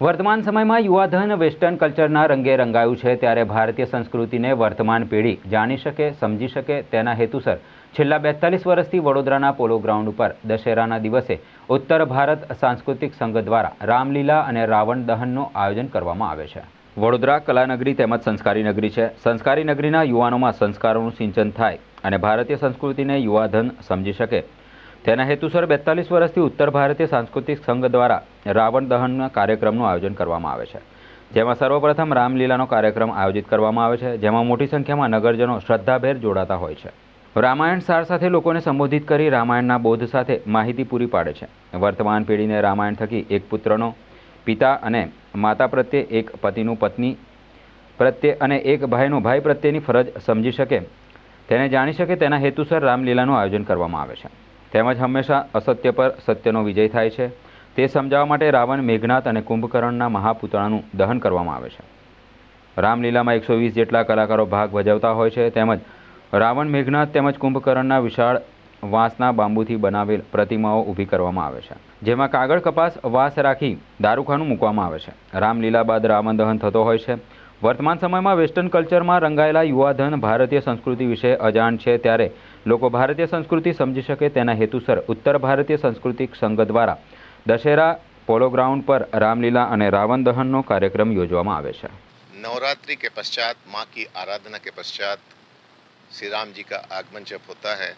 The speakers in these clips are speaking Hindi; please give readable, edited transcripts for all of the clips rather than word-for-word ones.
વર્તમાન સમયમાં યુવાધન વેસ્ટર્ન કલ્ચરના રંગે રંગાયું છે, ત્યારે ભારતીય સંસ્કૃતિને વર્તમાન પેઢી જાણી શકે, સમજી શકે તેના હેતુસર છેલ્લા 42 વર્ષથી વડોદરાના પોલો ગ્રાઉન્ડ ઉપર દશેરાના દિવસે ઉત્તર ભારત સાંસ્કૃતિક સંઘ દ્વારા રામલીલા અને રાવણ દહનનું આયોજન કરવામાં આવે છે। વડોદરા કલાનગરી તેમજ સંસ્કારી નગરી છે। સંસ્કારી નગરીના યુવાનોમાં સંસ્કારોનું સિંચન થાય અને ભારતીય સંસ્કૃતિને યુવાધન સમજી શકે તેના હેતુસર 42 વર્ષથી ઉત્તર ભારતીય સાંસ્કૃતિક સંઘ દ્વારા રાવણ દહનના કાર્યક્રમનું આયોજન કરવામાં આવે છે, જેમાં સર્વપ્રથમ રામલીલાનો કાર્યક્રમ આયોજિત કરવામાં આવે છે, જેમાં મોટી સંખ્યામાં નગરજનો શ્રદ્ધાભેર જોડાતા હોય છે। રામાયણ સાર સાથે લોકોને સંબોધિત કરી રામાયણના બોધ સાથે માહિતી પૂરી પાડે છે। વર્તમાન પેઢીને રામાયણ થકી એક પુત્રનો પિતા અને માતા પ્રત્યે, એક પતિનું પત્ની પ્રત્યે અને એક ભાઈનો ભાઈ પ્રત્યેની ફરજ સમજી શકે, તેને જાણી શકે તેના હેતુસર રામલીલાનું આયોજન કરવામાં આવે છે। તેમજ હંમેશા અસત્ય પર સત્યનો વિજય થાય છે તે સમજાવવા માટે રાવણ, મેઘનાદ અને કુંભકર્ણના મહાપુતળાનું દહન કરવામાં આવે છે। રામલીલામાં 120 જેટલા કલાકારો ભાગ ભજવતા હોય છે। તેમજ રાવણ, મેઘનાદ તેમજ કુંભકર્ણના વિશાળ વાંસના બાંબુથી બનાવેલ પ્રતિમાઓ ઊભી કરવામાં આવે છે, જેમાં કાગળ, કપાસ, વાંસ રાખી દારૂખાનું મૂકવામાં આવે છે। રામલીલા બાદ રાવણ દહન થતો હોય છે। વર્તમાન સમયમાં વેસ્ટર્ન કલ્ચરમાં રંગાયેલા યુવાધન ભારતીય સંસ્કૃતિ વિશે અજાણ છે, ત્યારે લોકો ભારતીય સંસ્કૃતિ સમજી શકે તેના હેતુસર ઉત્તર ભારતીય સાંસ્કૃતિક સંઘ દ્વારા દશેરા પોલો ग्राउंड पर रामलीला અને रावण दहन कार्यक्रम योजવામાં આવે છે। नवरात्रि के पश्चात, माँ की आराधना के पश्चात श्री राम जी का आगमन जब होता है,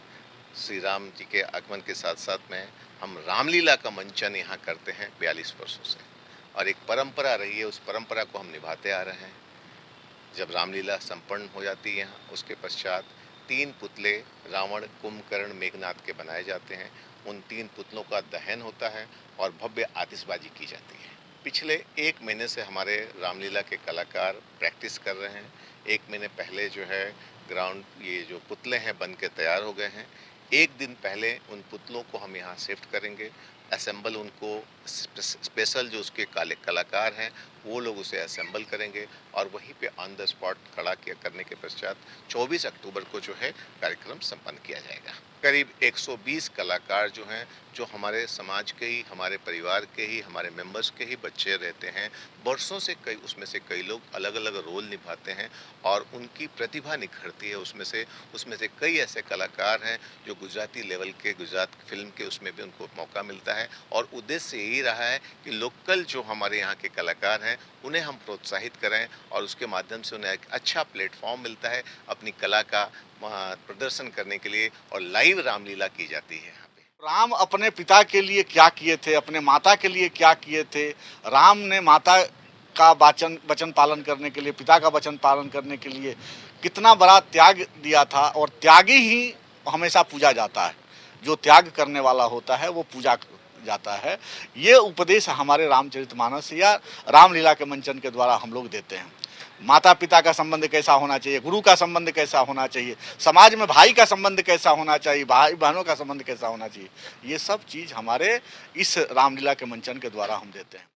श्री राम जी के आगमन के साथ साथ में हम रामलीला का मंचन यहाँ करते हैं 42 वर्षों से, और एक परंपरा रही है, उस परंपरा को हम निभाते आ रहे हैं। जब रामलीला संपन्न हो जाती है यहाँ, उसके पश्चात 3 पुतले रावण, कुंभकर्ण, मेघनाद के बनाए जाते हैं। उन 3 पुतलों का दहन होता है और भव्य आतिशबाजी की जाती है। पिछले 1 महीने से हमारे रामलीला के कलाकार प्रैक्टिस कर रहे हैं। 1 महीने पहले जो है ग्राउंड, ये जो पुतले हैं बन के तैयार हो गए हैं। 1 दिन पहले उन पुतलों को हम यहाँ शिफ्ट करेंगे, असेंबल उनको स्पेशल जो उसके कलाकार हैं वो लोग उसे असेंबल करेंगे, और वहीं पे ऑन द स्पॉट खड़ा करने के पश्चात 24 अक्टूबर को जो है कार्यक्रम संपन्न किया जाएगा। करीब 120 कलाकार जो हैं, जो हमारे समाज के ही, हमारे परिवार के ही, हमारे मेंबर्स के ही बच्चे रहते हैं। वर्षों से उसमें से कई लोग अलग अलग रोल निभाते हैं और उनकी प्रतिभा निखरती है। उसमें से कई ऐसे कलाकार हैं जो गुजराती लेवल के, गुजरात फिल्म के उसमें भी उनको मौका मिलता है, और उद्देश्य यही रहा है कि लोकल जो हमारे यहाँ के कलाकार हैं उन्हें हम प्रोत्साहित करें, और उसके माध्यम से उन्हें एक अच्छा प्लेटफॉर्म मिलता है अपनी कला का प्रदर्शन करने के लिए, और लाइव रामलीला की जाती है। राम अपने पिता के लिए क्या किए थे, अपने माता के लिए क्या किए थे। राम ने माता का वचन पालन करने के लिए, पिता का वचन पालन करने के लिए कितना बड़ा त्याग दिया था, और त्यागी ही हमेशा पूजा जाता है। जो त्याग करने वाला होता है वो पूजा जाता है। ये उपदेश हमारे रामचरितमानस या रामलीला के मंचन के द्वारा हम लोग देते हैं। माता पिता का संबंध कैसा होना चाहिए, गुरु का संबंध कैसा होना चाहिए, समाज में भाई का संबंध कैसा होना चाहिए, भाई बहनों का संबंध कैसा होना चाहिए, ये सब चीज़ हमारे इस रामलीला के मंचन के द्वारा हम देते हैं।